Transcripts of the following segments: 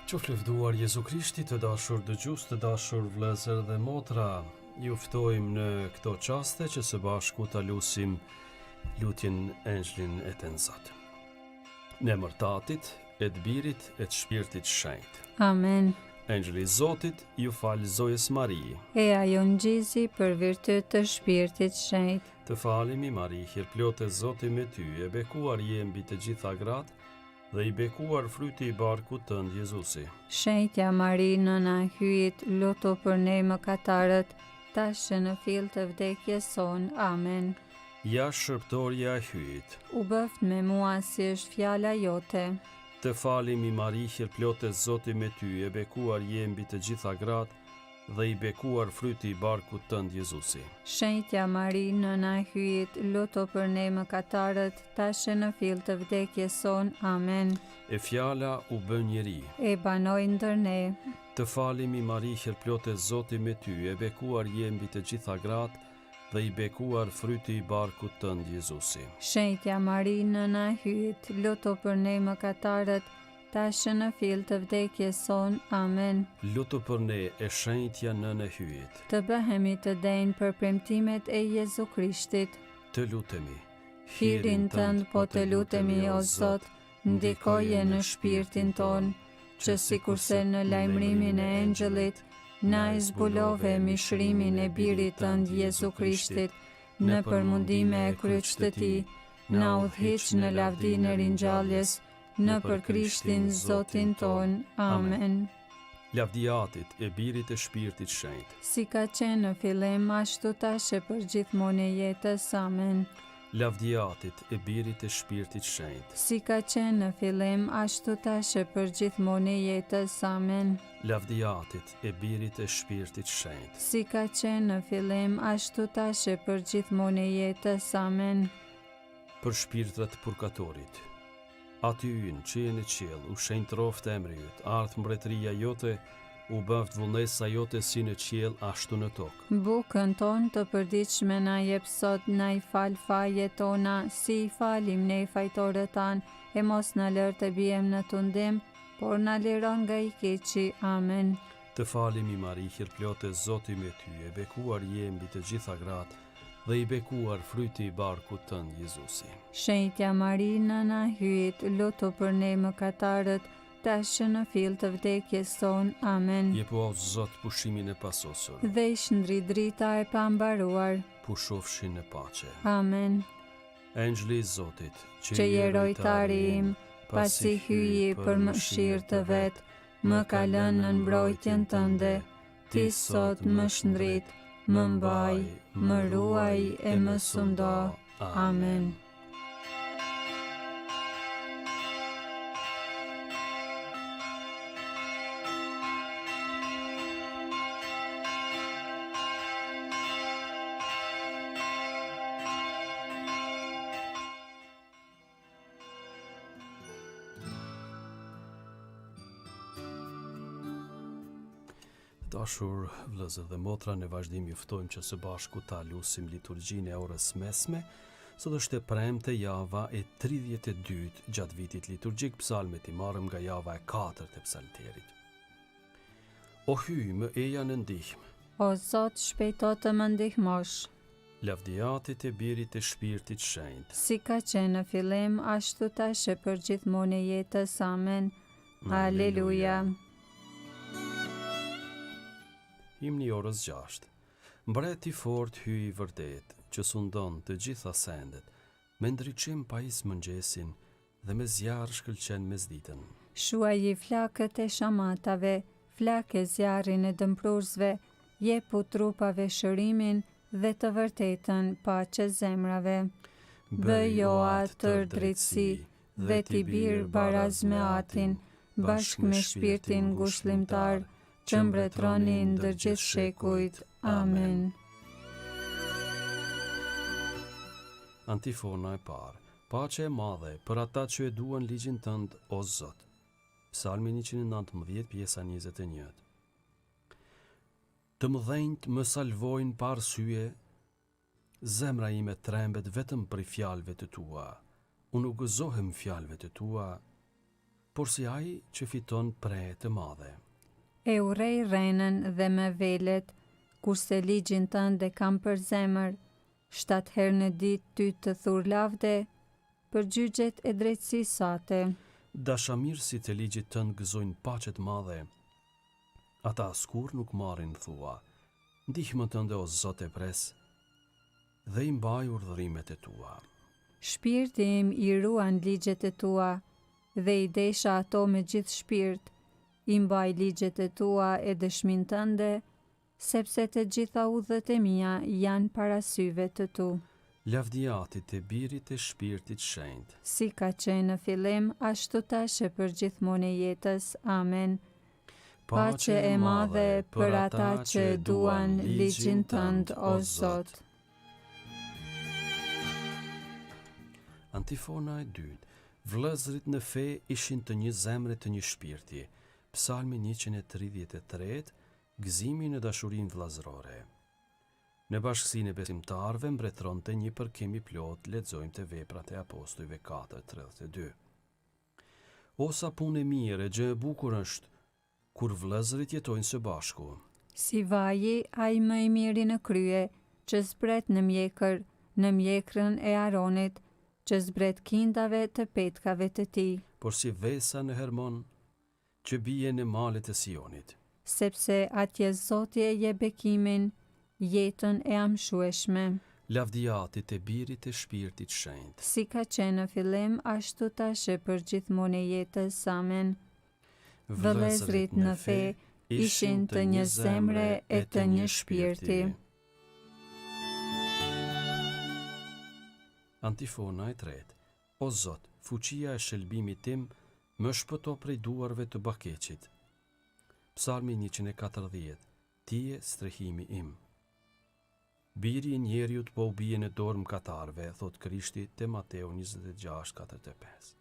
Qoftë lëvduar Jezu Krishti, të dashur dëgjues, të dashur vëllezër dhe motra, ju ftojmë në këto çaste që së bashku ta lutim lutjen Engjëllin e të Zot. Në emër të Atit, e të Birit, e të Shpirtit Shenjtë. Amen. Engjëlli i Zotit ju fal zojës Marie. E ajo ngjizi për virtyt të Shpirtit Shenjtë. Të falemi Marie, hir plotë Zoti me ty, e bekuar je mbi të gjitha gratë, dhe i bekuar fryti i barkut tënd Jezusi. Shenjtja Mari, nëna e hyjit, luto për ne mëkatarët, tash që në fill të vdekjes son. Amen. Ja shërptorja e hyjit. U bëft me mua si është fjala jote. Të falemi Mari, hir plotë Zoti me ty, e bekuar je mbi të gjitha gratë, dhe i bekuar fryti i barkut tënd Jezusi. Shenjtja Mari, nëna e hyjit, luto për ne mëkatarët, tash që në fill të vdekjes son. Amen. E fjala u bë njeri. E banoi ndër ne. Të falemi Mari, hir plotë Zoti me ty, e bekuar je mbi të gjitha gratë, dhe i bekuar fryti i barkut tënd Jezusi. Shenjtja Mari, nëna e hyjit, luto për ne mëkatarët, tash në fill të vdekjes son. Amen. Lutu për ne, e shenjtja nënë e hyjit. Të bëhemi të denj për premtimet e Jezu Krishtit. Të lutemi. Hirin tënd po të lutemi o Zot, ndikoje në shpirtin ton, që sikurse në lajmërimin e engjëllit, na i zbulove mishrimin e birit tënd Jezu Krishtit, në përmundime e kryqit të tij, na udhhiq në lavdinë e ringjalljes, në për Krishtin Zotin ton. Amen. Lavdia Atit, e Birit e Shpirtit Shenjtë. Si ka qenë në fillim, ashtu tash e përgjithmonë e jetës. Amen. Lavdia Atit, e Birit e Shpirtit Shenjtë. Si ka qenë në fillim, ashtu tash e përgjithmonë e jetës. Amen. Lavdia Atit, e Birit e Shpirtit Shenjtë. Si ka qenë në fillim, ashtu tash e përgjithmonë e jetës. Amen. Për shpirtrat purgatorit. Aty yn, që je në qiell, u shenjt roftë emri yt, ardh mbretëria jote, u bëft vullnesa jote si në qiell ashtu në tokë. Bukën tonë të përditshme na jep sot, na i fal fajet tona, si i falim ne fajtorët tanë, e mos na lër të bijem në tundim, por na liron nga i keqi. Amen. Të falemi Mari, hir plotë Zoti me ty, e bekuar je mbi të gjitha gratë, dhe i bekuar fryti i barkut tënd Jezusi. Shenjtja Mari, nëna e hyjit, luto për ne mëkatarët, tash në fill të vdekjes son. Amen. Jepu o Zot pushimin e pasosur, Dhe i shndri drita e pambaruar. pushofshin në paqe. Amen. Engjëlli i Zotit, Që je rojtari im, pasi hyji për mëshirë të vet, më ka lënë në mbrojtjen tënde, ti sot më shndrit, më mbaj, më ruaj e më sundo. Amen. Dashur vëllezër dhe motra, në vazhdim ju ftojmë që së bashku ta lusim liturgjinë e orës mesme, sot është e premte java e 32 gjatë vitit liturgjik. Psalmet i marrëm nga java e 4 të psalterit. O hyj më eja në ndihmë, O Zot, shpejto të më ndihmosh. Lavdia Atit, e Birit e Shpirtit Shenjtë. Si ka qenë në fillim, ashtu tash e përgjithmonë e jetës. Amen. Aleluja. Himni orës 6. Mbreti fort hyj i vërtet, që sundon të gjitha sendet, me ndriçim pajis mëngjesin, dhe me zjarr shkëlqen mesditën. Shuaji flakët e shamatave, flake zjarrin e dëmpruesve, jepu trupave shërimin dhe të vërtetën paqe zemrave. Bëjo atër drejtësi dhe t'i birë baraz me atin, bashk me shpirtin ngushëllimtar, që mbretroni ndër gjithë shekujt. Amen. Antifona e parë. Paqe e madhe për ata që e duan ligjin tënd, o Zot. Psalmi 119, pjesa 21. Të mëdhenjt më salvojnë pa arsye, zemra ime trembet vetëm për fjalëve të tua. Unë u gëzohem fjalëve të tua, por si ai që fiton pre të madhe. E urrej rrenën dhe me velet, kurse ligjin tënd e kam për zemër, 7 herë në ditë ty të thur lavde, për gjyqjet e drejtësisë sate. Dashamirësit e ligjit tënd gëzojnë paqe të madhe. Ata askur nuk marrin thua. Ndihmën tënde o Zot e pres, dhe i mbaj urdhërimet e tua. Shpirti im i ruan ligjet e tua, dhe i desha ato me gjithë shpirt. I mbaj ligjet e tua e dëshmin tënde, sepse të gjitha udhët e mia janë para syve të tu. Lavdiatit e Birit e Shpirtit Shenjtë. Si ka qenë në fillim, ashtu tash e për gjithmonë e jetës. Amen. Paqe e madhe për ata që duan ligjin tënd, o Zot. Antifona e dytë. Vëllezërit në fe ishin të një zemre të një shpirti. Psalmi 133, gëzimi në dashurinë vëllazërore. Në bashkësinë e besimtarëve mbretëronte një përkim i plot, lexojmë te Veprat e Apostujve 4:32. O sa punë e mirë, gjë e bukur është kur vëllezërit jetojnë së bashku. Si vaji, ai më i miri në krye, që zbret në mjekër, në mjekrën e Aronit, që zbret kindave të petkave të tij. Por si vesa në Hermon, që bie në malet e Sionit. Sepse atje Zoti e jep bekimin, jetën e amshueshme. Lavdiatit e Birit e Shpirtit Shenjtë. Si ka qenë në fillim, ashtu tash e për gjithmonë e jetës. Amen. Vëllezërit në fe ishin të një zemre e të një shpirti. Antifona e tretë. O Zot, fuqia e shëlbimit tim më shpëto prej duarve të bakeqit. Psalmi 140. Ti je strehimi im. Biri i njeriut po u bie në dorë mëkatarëve, thot Krishti te Mateu 26:45.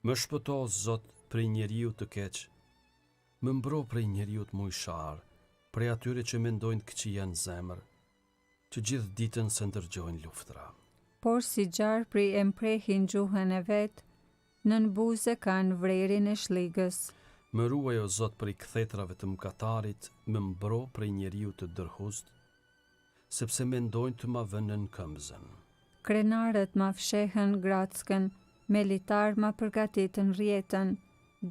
Më shpëto o Zot prej njeriu të keq, më mbro prej njeriu të mujshar, prej atyre që mendojnë këqija në zemër, që gjithë ditën se ndërgjojnë luftra. Por si gjarpri e mprehin gjuhën e vet, nën buzë kanë vrerin e shligës. Më ruaj o Zot prej kthetrave të mëkatarit, më mbro prej njeriu të dërhust, sepse mendojnë të ma vënë në këmbëzën. Krenarët ma fshehën grackën, me litar ma përgatitën rjetën,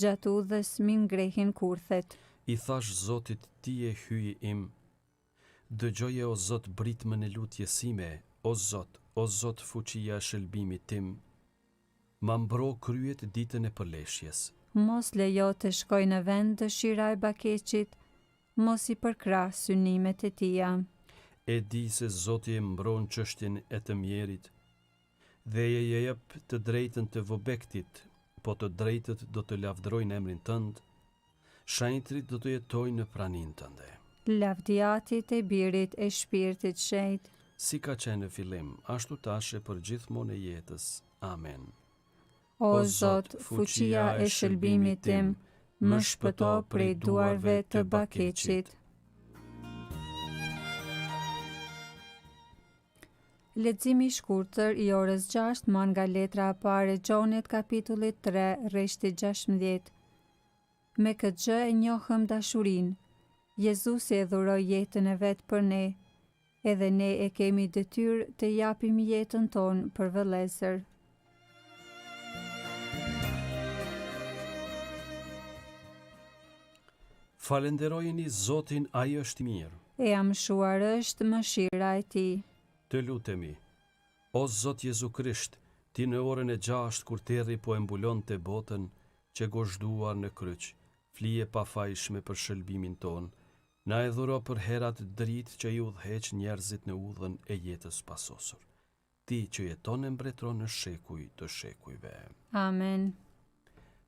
gjatë udhës mi ngrehin kurthet. I thash Zotit, ti e hyji im, dëgjoje o Zot britmën e lutjesime, o Zot fuqia e shëlbimit tim, ma mbro kryet ditën e përleshjes. Mos lejo të shkoj në vend dëshira e bakeqit, mos i përkrah synimet e tia. E di se Zoti e mbron çështjen e të mjerit, dhe e jep të drejtën të vobektit, po të drejtët do të lavdrojnë emrin tënd, shenjtrit do të jetojnë në praninë tënde. Lavdiatit e Birit e Shpirtit Shenjtë. Si ka qenë në fillim, ashtu tash e për gjithmonë e jetës. Amen. O Zot, fuqia e shëlbimit tim, më shpëto prej duarve të bakeqit. Leximi i shkurtër i orës 6 marrë nga letra e parë e Gjonit kapitullit 3, rreshti 16. Me këtë gjë e njohëm dashurinë. Jezusi e dhuroi jetën e vet për ne, edhe ne e kemi detyrë të japim jetën tonë për vëllezër. Falenderojeni Zotin, ai është mirë. E amshuar është mëshira e tij. Të lutemi. O Zot Jezu Krisht, ti në orën e 6 kur terri po e mbulonte botën, që gozhduar në kryq, flije pa fajshme për shëlbimin ton, na e dhuro për herat dritë që i udhëheq njerëzit në udhën e jetës pasosur. Ti që jeton e mbretron në shekuj të shekujve. Amen.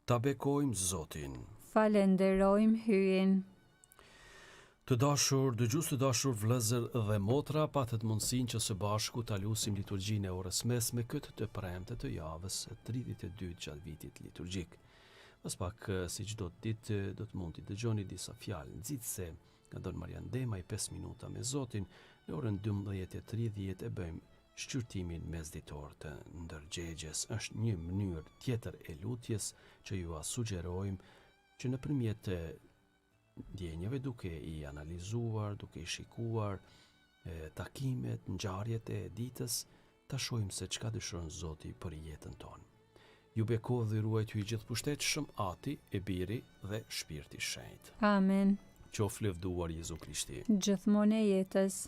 Ta bekojmë Zotin. Falenderojmë hyjin. Të dashur, dëgjues të dashur vëllezër dhe motra, patët mundësinë që së bashku ta lusim liturgjinë e orës mesme këtë të premte të javës 32 gjatë vitit liturgjik. Pas pak, si çdo ditë, do të mund të dëgjoni disa fjalë nxitse nga Don Marian Dema i 5 minuta me Zotin. Në orën 12:30 e bëjmë shqyrtimin mesditor të ndërgjegjes është një mënyrë tjetër e lutjes që ju a sugjerojmë që nëpërmjet ndjenjave duke i analizuar, duke i shikuar takimet, ngjarjet e ditës, ta shohim se çka dëshiron Zoti për jetën tonë. Ju bekov dhe ruajt ju i gjithëpushtetshëm Ati, e Biri dhe Shpirti i Shenjtë. Amen. Qoftë lëvduar Jezu Krishti. Gjithmonë e jetës.